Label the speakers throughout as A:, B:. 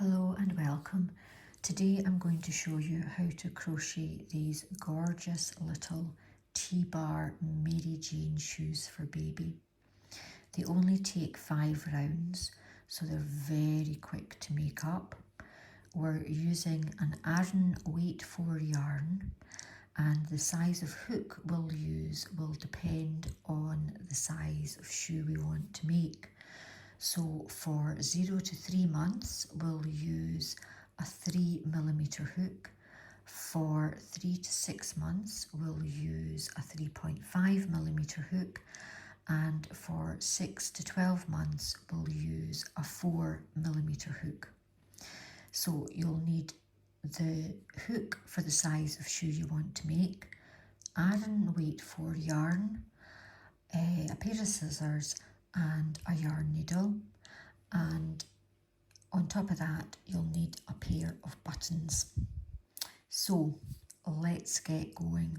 A: Hello and welcome. Today I'm going to show you how to crochet these gorgeous little T-bar Mary Jane shoes for baby. They only take 5 rounds, so they're very quick to make up. We're using an Aran weight 4 yarn, and the size of hook we'll use will depend on the size of shoe we want to make. So for 0 to 3 months, we'll use a 3mm hook. For 3 to 6 months, we'll use a 3.5mm hook. And for 6 to 12 months, we'll use a 4mm hook. So you'll need the hook for the size of shoe you want to make, Aran weight 4 yarn, a pair of scissors and a yarn needle, and on top of that you'll need a pair of buttons. So let's get going.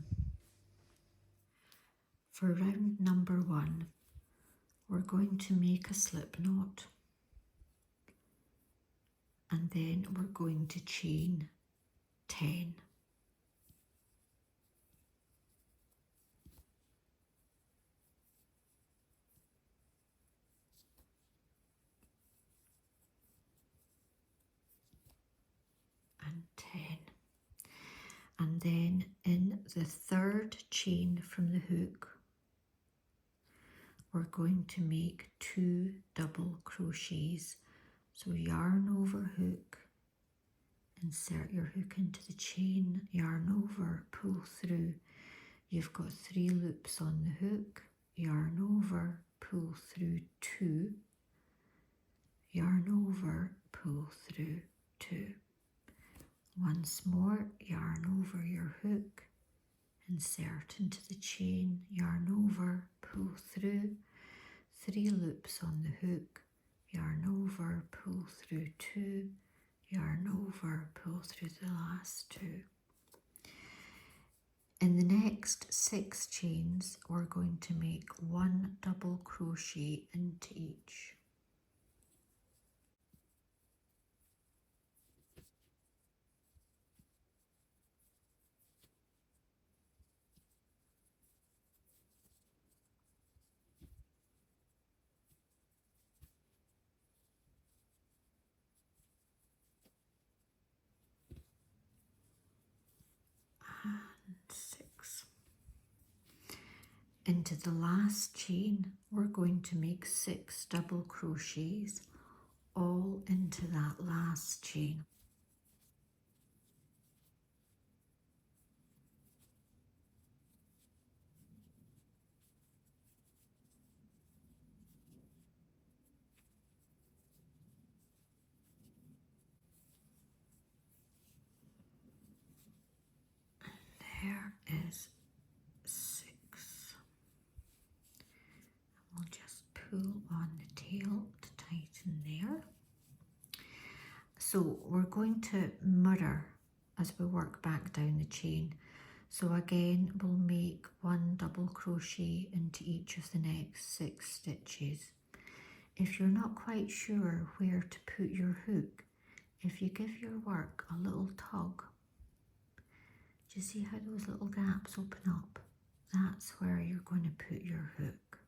A: For round number 1, we're going to make a slip knot, and then we're going to chain 10. And 10. And then in the 3rd chain from the hook, we're going to make 2 double crochets. So yarn over hook, insert your hook into the chain, yarn over, pull through. You've got 3 loops on the hook, yarn over, pull through 2, yarn over, pull through 2. Once more, yarn over your hook, insert into the chain, yarn over, pull through, 3 loops on the hook, yarn over, pull through 2, yarn over, pull through the last 2. In the next 6 chains, we're going to make 1 double crochet into each. And 6. Into the last chain, we're going to make 6 double crochets, all into that last chain. There is 6. We'll just pull on the tail to tighten there. So we're going to mirror as we work back down the chain. So again, we'll make 1 double crochet into each of the next 6 stitches. If you're not quite sure where to put your hook, if you give your work a little tug, do you see how those little gaps open up? That's where you're going to put your hook.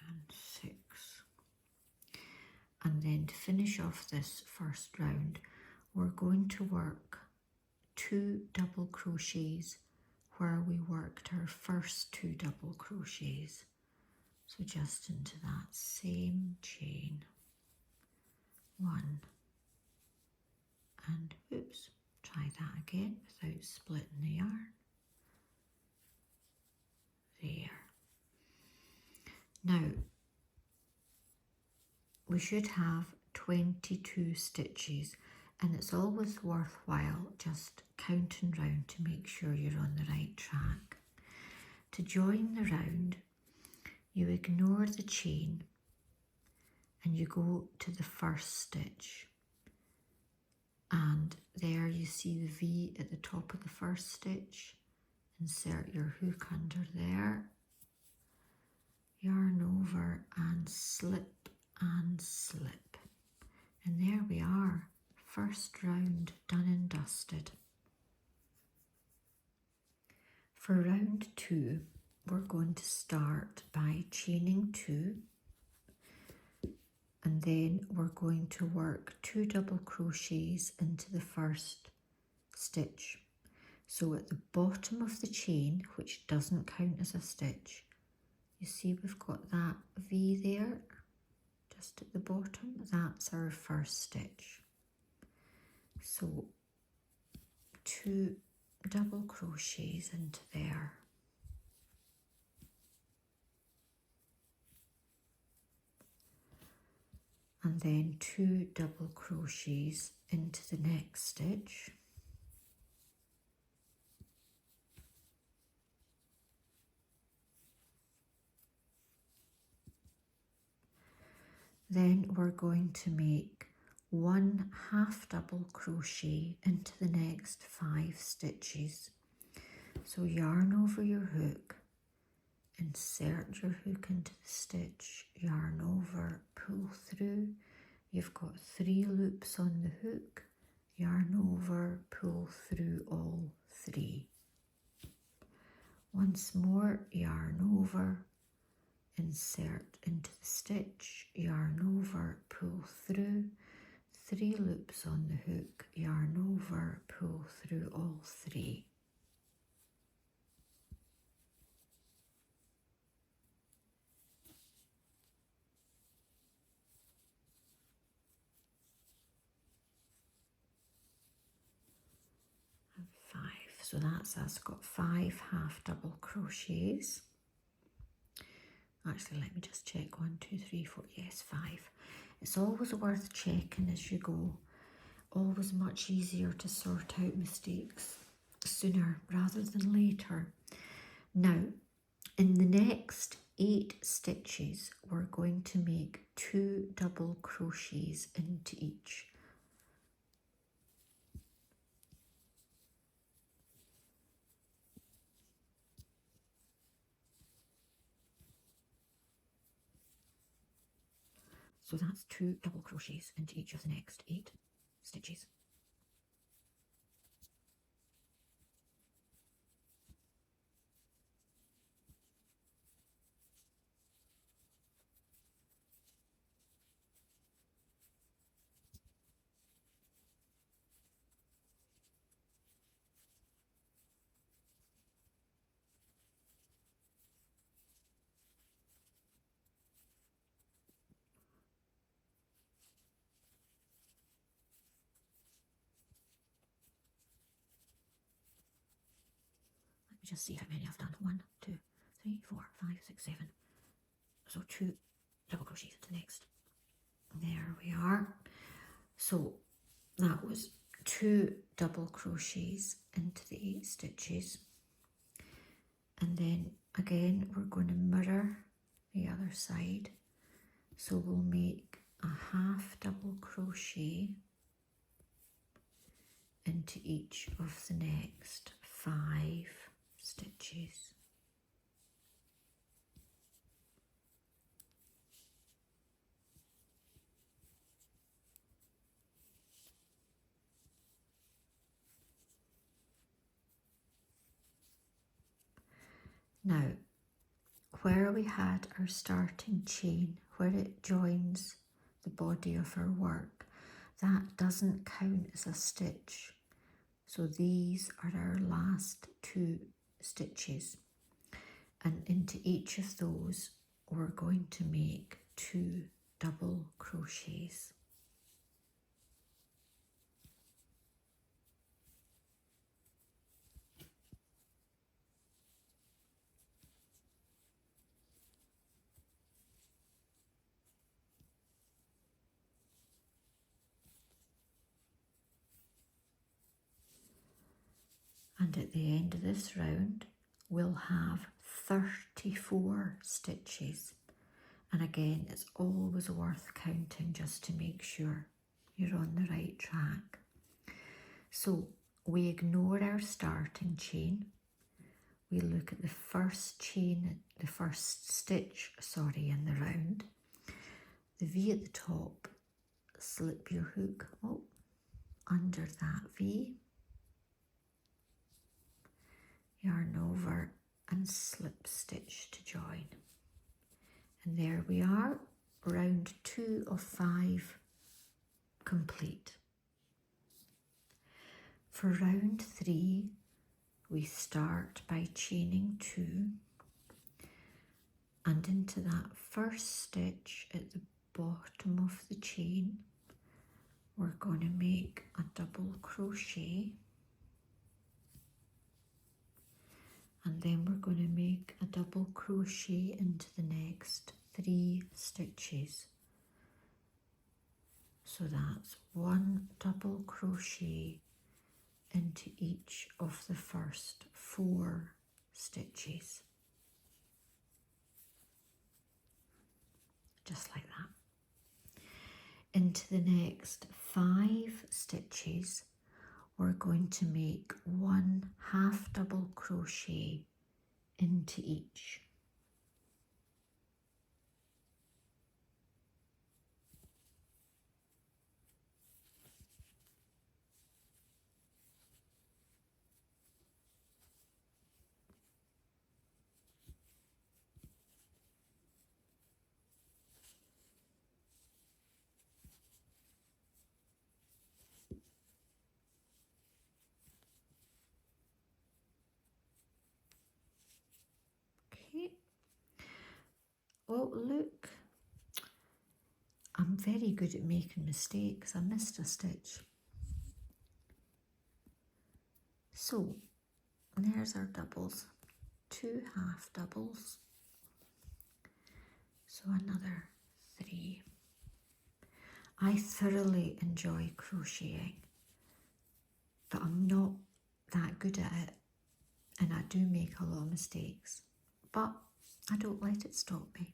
A: And 6. And then to finish off this first round, we're going to work 2 double crochets where we worked our first 2 double crochets. So just into that same chain, 1, and oops, try that again without splitting the yarn. There. Now, we should have 22 stitches, and it's always worthwhile just counting round to make sure you're on the right track. To join the round, you ignore the chain and you go to the first stitch, and there you see the V at the top of the first stitch. Insert your hook under there, yarn over and slip, and there we are, first round done and dusted. For round 2, we're going to start by chaining 2, and then we're going to work 2 double crochets into the first stitch. So at the bottom of the chain, which doesn't count as a stitch, you see we've got that V there, just at the bottom, that's our first stitch. So 2 double crochets into there. And then 2 double crochets into the next stitch. Then we're going to make 1 half double crochet into the next 5 stitches. So yarn over your hook, insert your hook into the stitch, yarn over, pull through. You've got 3 loops on the hook, yarn over, pull through all 3. Once more, yarn over, insert into the stitch, yarn over, pull through, 3 loops on the hook, yarn over, pull through all 3. And 5. So that's us got 5 half double crochets. Actually, let me just check. 1, 2, 3, 4. Yes, 5. It's always worth checking as you go. Always much easier to sort out mistakes sooner rather than later. Now, in the next 8 stitches, we're going to make 2 double crochets into each. So that's 2 double crochets into each of the next 8 stitches. Let me just see how many I've done. 1, 2, 3, 4, 5, 6, 7. So 2 double crochets into the next. There we are. So that was 2 double crochets into the 8 stitches, and then again we're going to mirror the other side. So we'll make a half double crochet into each of the next 5 stitches. Now, where we had our starting chain, where it joins the body of our work, that doesn't count as a stitch. So these are our last 2 stitches, and into each of those we're going to make 2 double crochets. And at the end of this round, we'll have 34 stitches. And again, it's always worth counting just to make sure you're on the right track. So we ignore our starting chain. We look at the first chain, the first stitch, sorry, in the round. The V at the top, slip your hook under that V, yarn over and slip stitch to join. And there we are, round 2 of 5 complete. For round 3, we start by chaining 2 and into that first stitch at the bottom of the chain, we're going to make a double crochet, and then we're going to make a double crochet into the next 3 stitches. So that's 1 double crochet into each of the first 4 stitches, just like that. Into the next 5 stitches, we're going to make 1 half double crochet into each. Okay. Oh, look. I'm very good at making mistakes. I missed a stitch. So, there's our doubles. 2 half doubles. So another 3. I thoroughly enjoy crocheting, but I'm not that good at it, and I do make a lot of mistakes, but I don't let it stop me.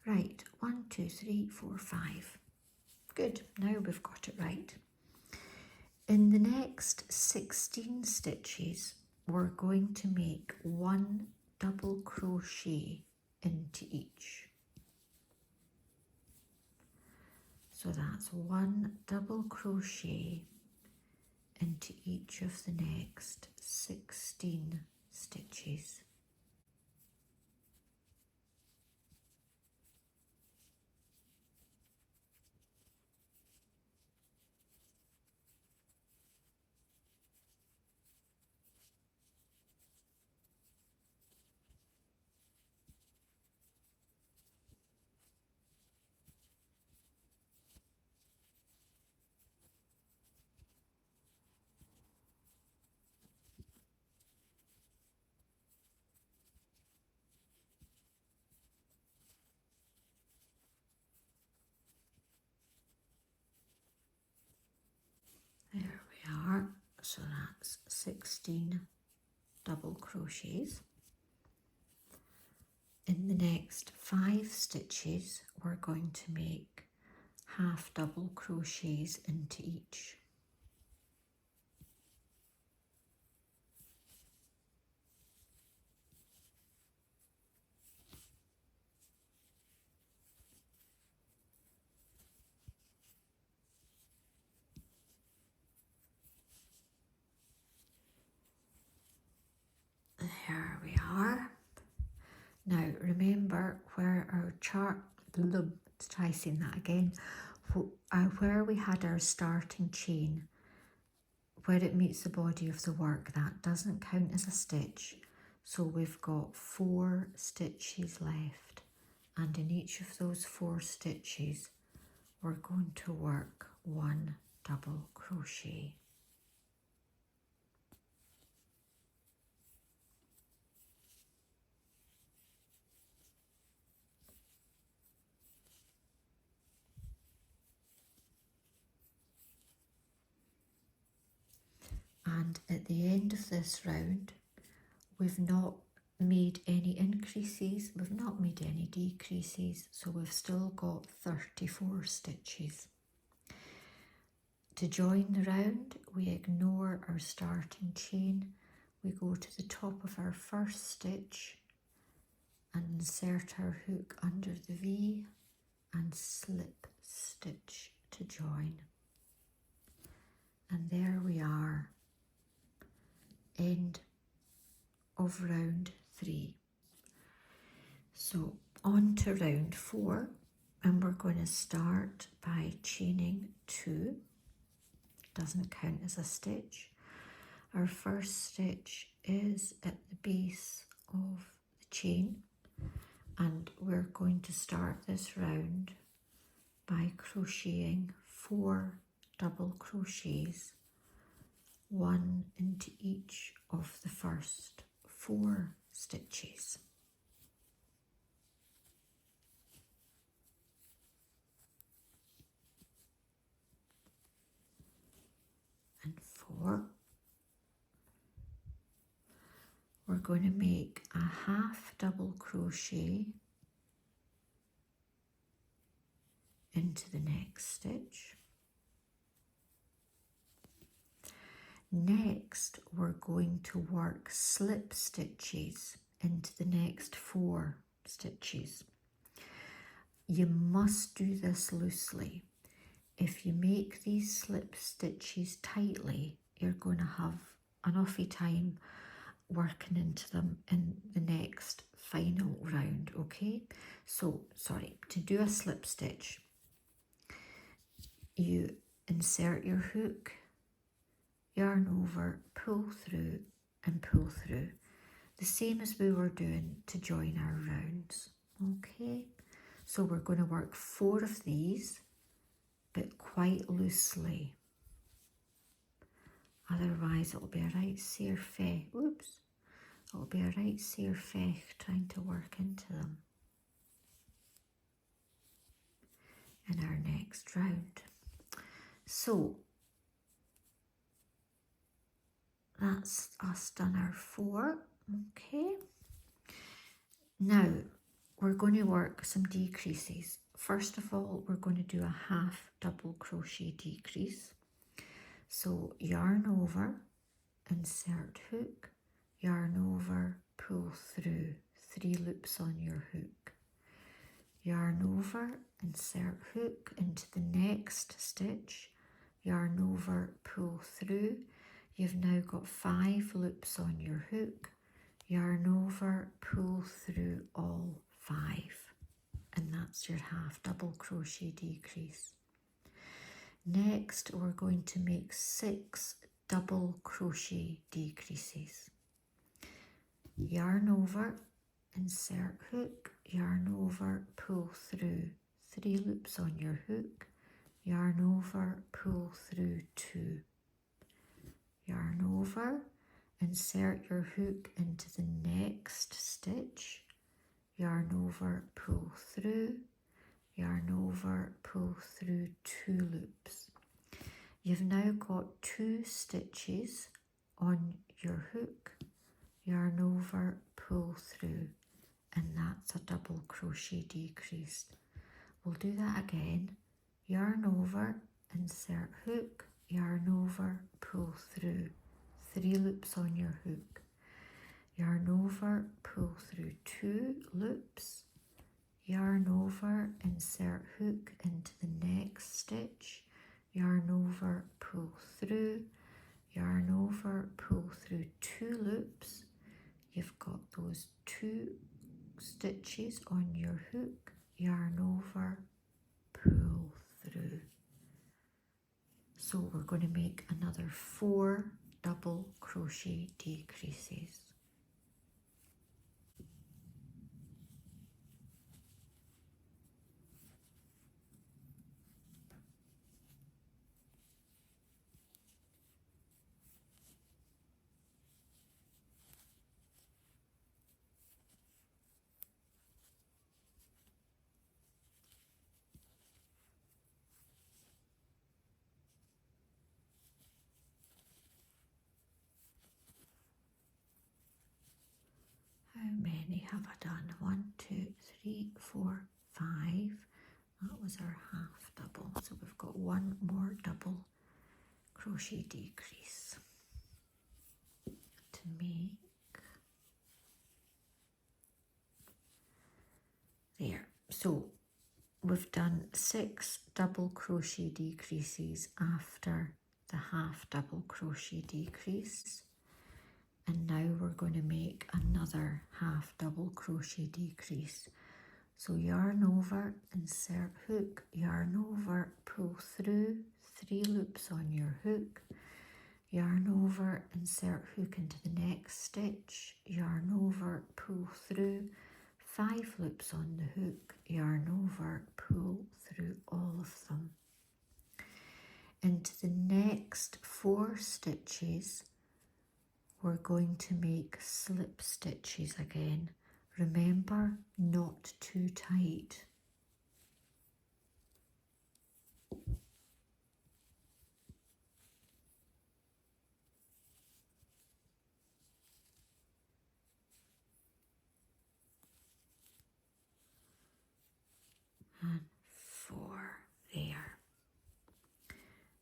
A: Right, 1, 2, 3, 4, 5. Good, now we've got it right. In the next 16 stitches, we're going to make 1 double crochet into each. So that's 1 double crochet into each of the next 16 stitches. There we are, so that's 16 double crochets. In the next 5 stitches, we're going to make half double crochets into each. There we are. Now remember where our chart, let's try saying that again, where we had our starting chain, where it meets the body of the work, that doesn't count as a stitch. So we've got 4 stitches left, and in each of those 4 stitches we're going to work 1 double crochet. And at the end of this round, we've not made any increases, we've not made any decreases, so we've still got 34 stitches. To join the round, we ignore our starting chain, we go to the top of our first stitch and insert our hook under the V and slip stitch to join. And there we are, end of round 3. So on to round 4, and we're going to start by chaining 2. Doesn't count as a stitch. Our first stitch is at the base of the chain, and we're going to start this round by crocheting 4 double crochets, 1 into each of the first 4 stitches. And 4. We're going to make a half double crochet into the next stitch. Next, we're going to work slip stitches into the next 4 stitches. You must do this loosely. If you make these slip stitches tightly, you're going to have an awful time working into them in the next final round, okay? So, to do a slip stitch, you insert your hook, yarn over, pull through and pull through. The same as we were doing to join our rounds, okay? So we're going to work 4 of these, but quite loosely. Otherwise it'll be a right sair fech. Oops. It'll be a right sair fech trying to work into them in our next round. So that's us done our 4, okay? Now we're going to work some decreases. First of all, we're going to do a half double crochet decrease. So yarn over, insert hook, yarn over, pull through, 3 loops on your hook. Yarn over, insert hook into the next stitch, yarn over, pull through. You've now got 5 loops on your hook, yarn over, pull through all 5, and that's your half double crochet decrease. Next, we're going to make 6 double crochet decreases. Yarn over, insert hook, yarn over, pull through, 3 loops on your hook, yarn over, pull through 2. Yarn over, insert your hook into the next stitch, yarn over, pull through, yarn over, pull through 2 loops. You've now got 2 stitches on your hook, yarn over, pull through, and that's a double crochet decrease. We'll do that again. Yarn over, insert hook, yarn over, pull through, 3 loops on your hook, yarn over, pull through 2 loops, yarn over, insert hook into the next stitch, yarn over, pull through, yarn over, pull through 2 loops. You've got those 2 stitches on your hook, yarn over, pull through. So we're going to make another 4 double crochet decreases. many have I done? 1, 2, 3, 4, 5. That was our half double. So we've got one more double crochet decrease to make. There. So we've done 6 double crochet decreases after the half double crochet decrease. And now we're going to make another half double crochet decrease. So yarn over, insert hook, yarn over, pull through, 3 loops on your hook, yarn over, insert hook into the next stitch, yarn over, pull through, 5 loops on the hook, yarn over, pull through all of them. Into the next 4 stitches, we're going to make slip stitches again. Remember, not too tight. And 4 there.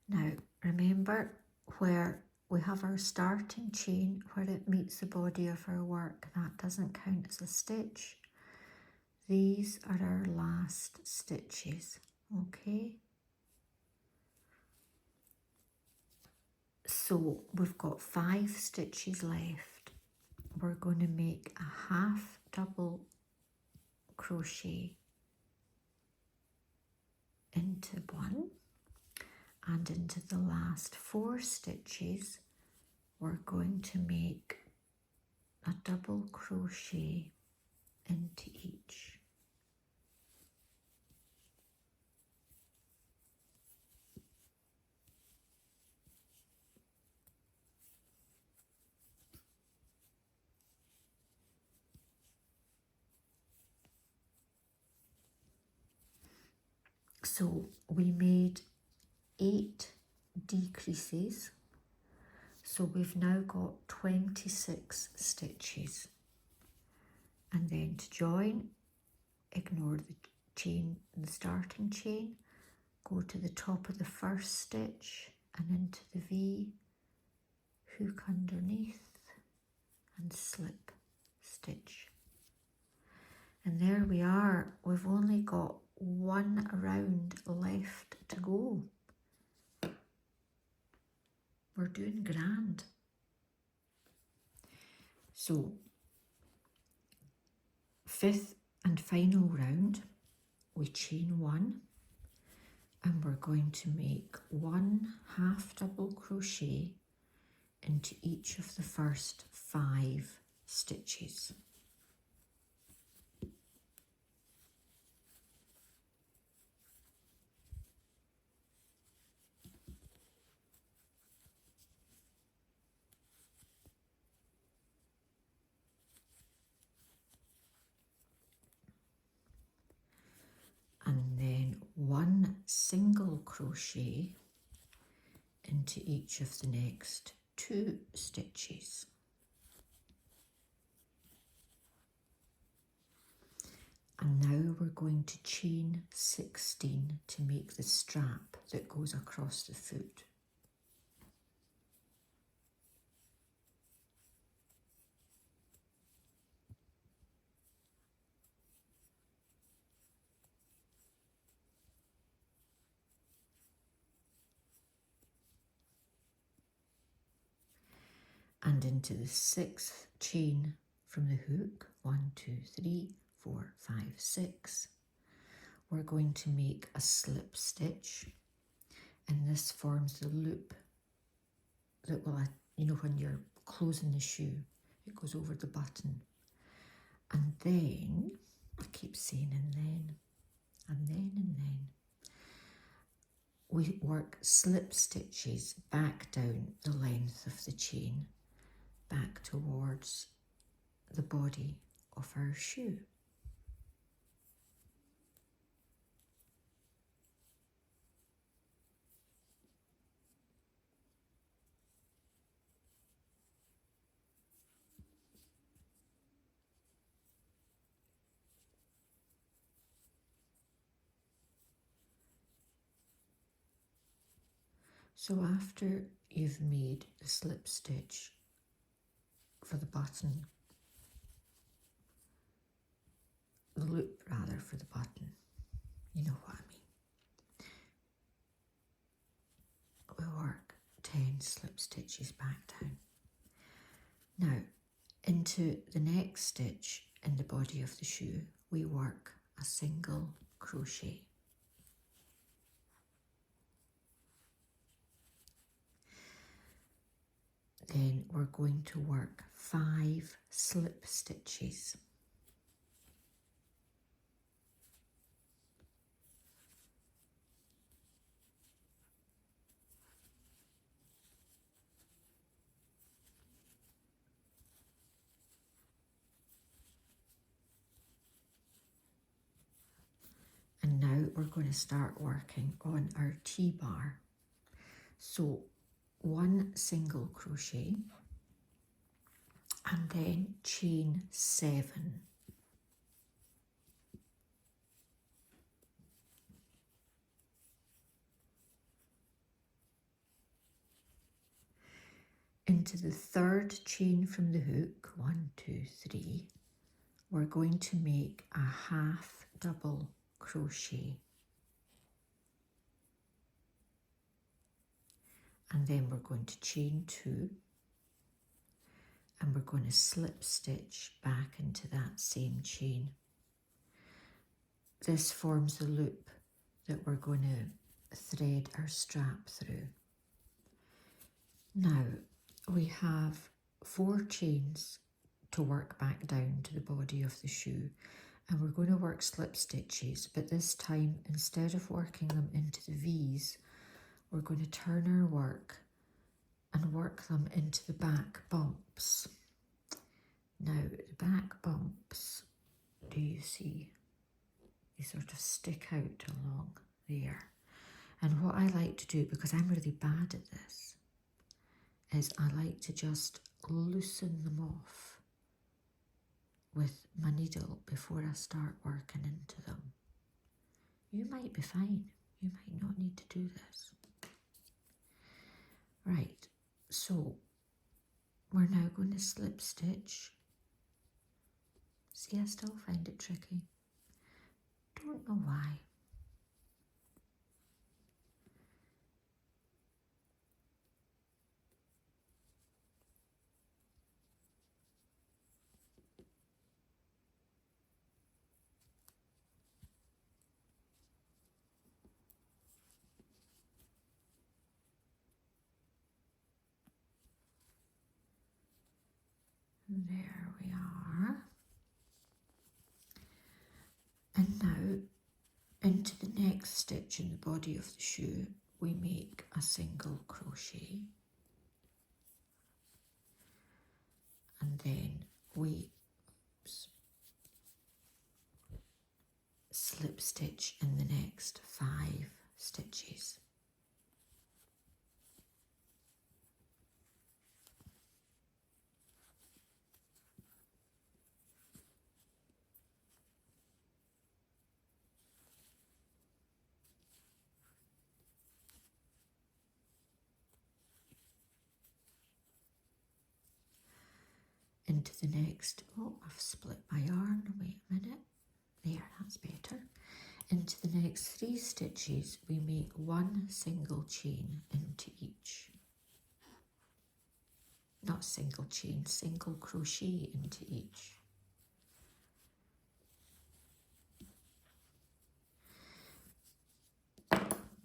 A: Now, remember where we have our starting chain where it meets the body of our work, that doesn't count as a stitch. These are our last stitches, okay? So we've got 5 stitches left. We're going to make a half double crochet into one, and into the last 4 stitches we're going to make a double crochet into each. So we made 8 decreases, so we've now got 26 stitches. And then to join, ignore the chain, the starting chain, go to the top of the first stitch and into the V, hook underneath and slip stitch. And there we are, we've only got 1 round left to go. We're doing grand. So, 5th and final round, we chain 1 and we're going to make 1 half double crochet into each of the first 5 stitches. And then 1 single crochet into each of the next 2 stitches. And now we're going to chain 16 to make the strap that goes across the foot. And into the 6th chain from the hook, 1, 2, 3, 4, 5, 6, we're going to make a slip stitch, and this forms the loop that will, you know, when you're closing the shoe, it goes over the button. And then, I keep saying and then, we work slip stitches back down the length of the chain, back towards the body of our shoe. So after you've made the slip stitch for the button, the loop rather for the button, you know what I mean, we'll work 10 slip stitches back down. Now into the next stitch in the body of the shoe we work a single crochet. Then we're going to work 5 slip stitches. And now we're going to start working on our T-bar. So 1 single crochet and then chain 7. Into the 3rd chain from the hook, 1, 2, 3, we're going to make a half double crochet. And then we're going to chain 2 and we're going to slip stitch back into that same chain. This forms the loop that we're going to thread our strap through. Now we have 4 chains to work back down to the body of the shoe, and we're going to work slip stitches, but this time instead of working them into the V's, we're going to turn our work and work them into the back bumps. Now the back bumps, do you see? They sort of stick out along there. And what I like to do, because I'm really bad at this, is I like to just loosen them off with my needle before I start working into them. You might be fine. You might not need to do this. Right, so we're now going to slip stitch. See, I still find it tricky. Don't know why. There we are. And now into the next stitch in the body of the shoe we make a single crochet, and then we slip stitch in the next 5 stitches. Into the next, oh, I've split my yarn, wait a minute, there, that's better. Into the next 3 stitches we make 1 single chain into each. Not single chain, single crochet into each.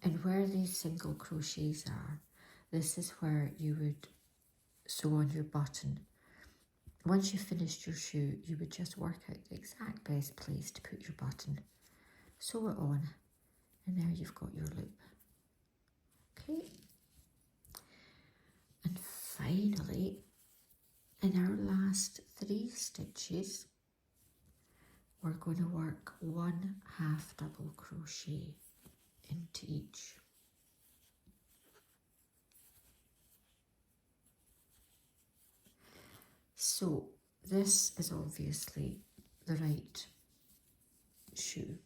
A: And where these single crochets are, this is where you would sew on your button. Once you've finished your shoe, you would just work out the exact best place to put your button, sew it on, and there you've got your loop. Okay. And finally, in our last 3 stitches, we're going to work 1 half double crochet into each. So this is obviously the right shoe,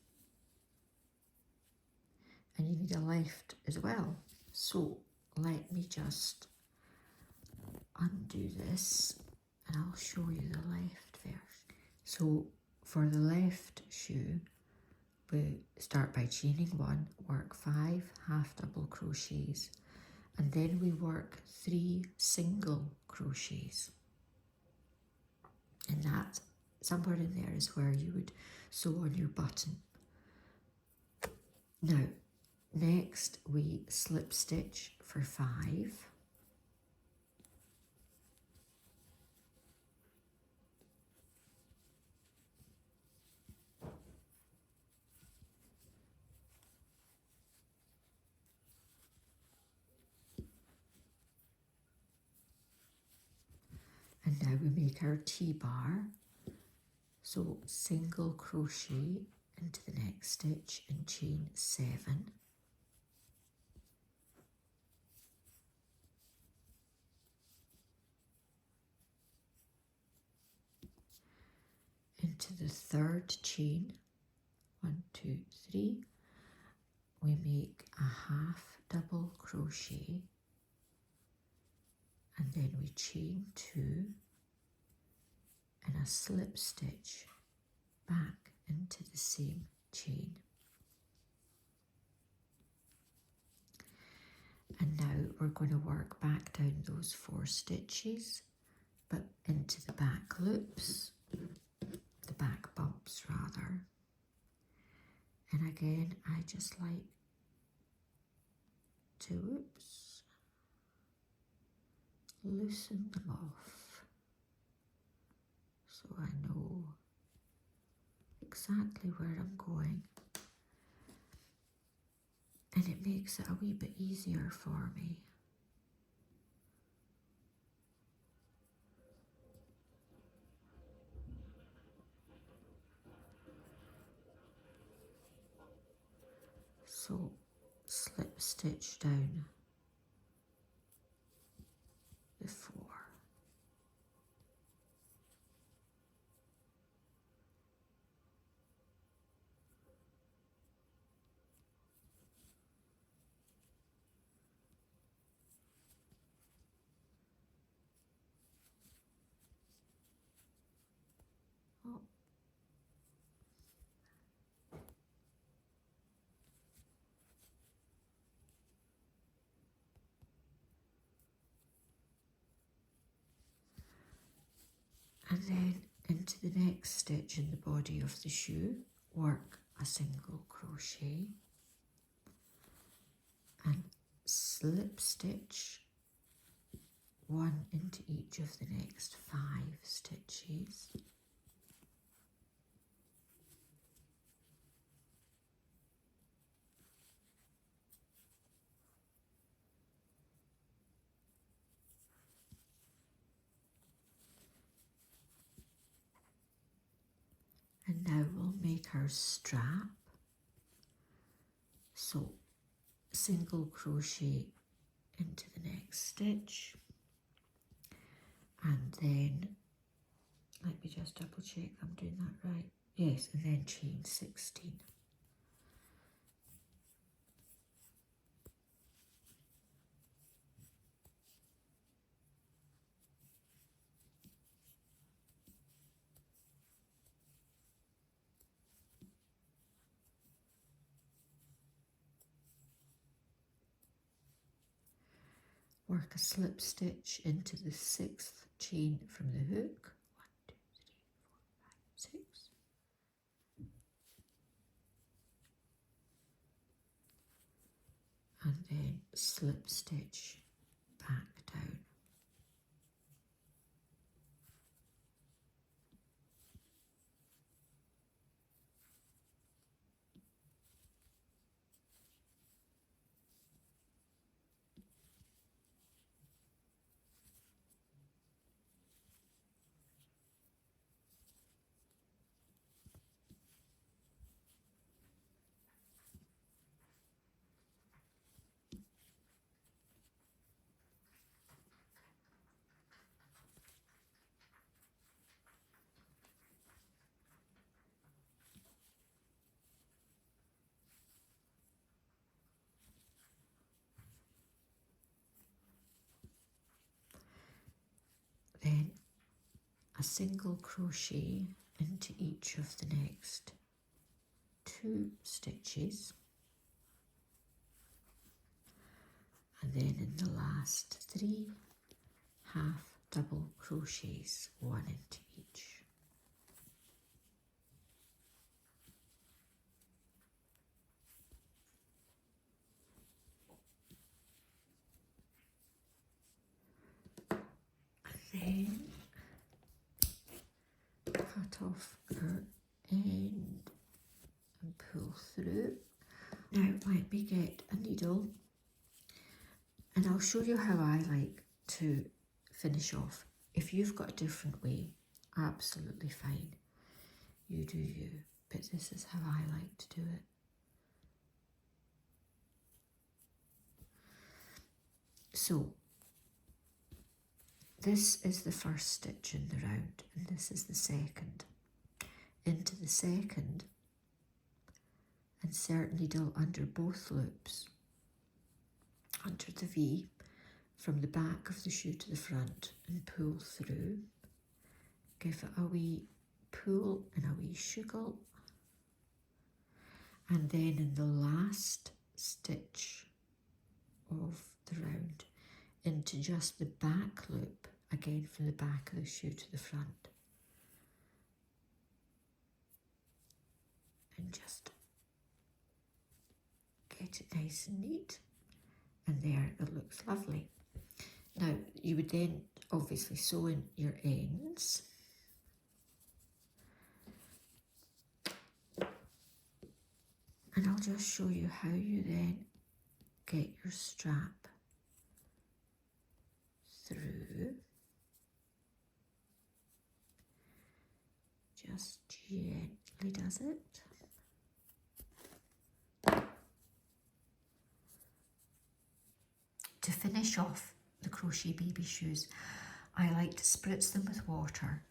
A: and you need a left as well. So let me just undo this and I'll show you the left version. So for the left shoe, we start by chaining 1, work 5 half double crochets, and then we work 3 single crochets. And that, somewhere in there is where you would sew on your button. Now, next we slip stitch for 5. And now we make our T-bar. So single crochet into the next stitch and chain 7. Into the third chain, 1, 2, 3, we make a half double crochet and then we chain 2 and a slip stitch back into the same chain. And now we're going to work back down those 4 stitches, but into the back loops, the back bumps rather. And again, I just like to, loosen them off so I know exactly where I'm going. And it makes it a wee bit easier for me. So slip stitch down the 4. Oh. And then into the next stitch in the body of the shoe, work a single crochet and slip stitch 1 into each of the next 5 stitches. And now we'll make our strap. So single crochet into the next stitch, and then let me just double check I'm doing that right. Yes, and then chain 16. Work a slip stitch into the 6th chain from the hook. 1, 2, 3, 4, 5, 6. And then slip stitch back down. a single crochet into each of the next 2 stitches, and then in the last 3 half double crochets, 1 into each. Then cut off our end and pull through. Now let me get a needle and I'll show you how I like to finish off. If you've got a different way, absolutely fine. You do you, but this is how I like to do it. So this is the first stitch in the round and this is the second. Into the second, insert needle under both loops, under the V, from the back of the shoe to the front, and pull through. Give it a wee pull and a wee shuggle, and then in the last stitch of the round, into just the back loop, again from the back of the shoe to the front, and just get it nice and neat, and there it looks lovely. Now you would then obviously sew in your ends, and I'll just show you how you then get your strap through. Just gently does it. To finish off the crochet baby shoes, I like to spritz them with water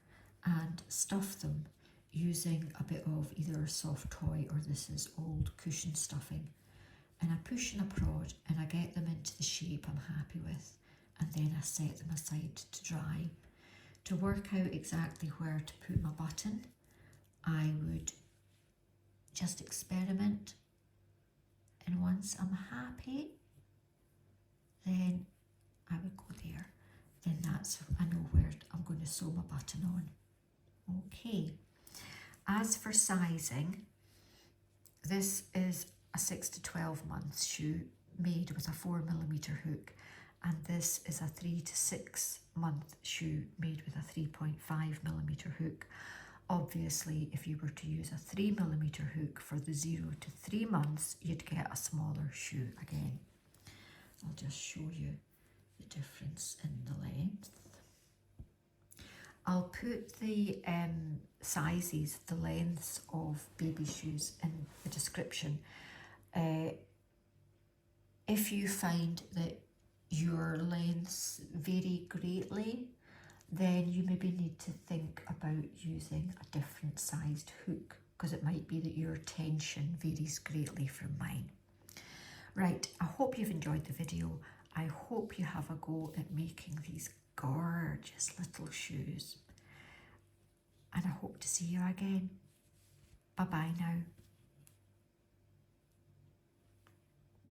A: and stuff them using a bit of either a soft toy or this is old cushion stuffing. And I push and I prod and I get them into the shape I'm happy with, and then I set them aside to dry. To work out exactly where to put my button, I would just experiment, and once I'm happy, then I would go there. Then that's, I know where I'm going to sew my button on. Okay. As for sizing, this is a 6 to 12 month shoe made with a 4mm hook, and this is a 3 to 6 month shoe made with a 3.5mm hook. Obviously, if you were to use a 3mm hook for the 0 to 3 months, you'd get a smaller shoe again. I'll just show you the difference in the length. I'll put the sizes, the lengths of baby shoes in the description. If you find that your lengths vary greatly, then you maybe need to think about using a different sized hook, because it might be that your tension varies greatly from mine. Right, I hope you've enjoyed the video. I hope you have a go at making these gorgeous little shoes. And I hope to see you again. Bye-bye now.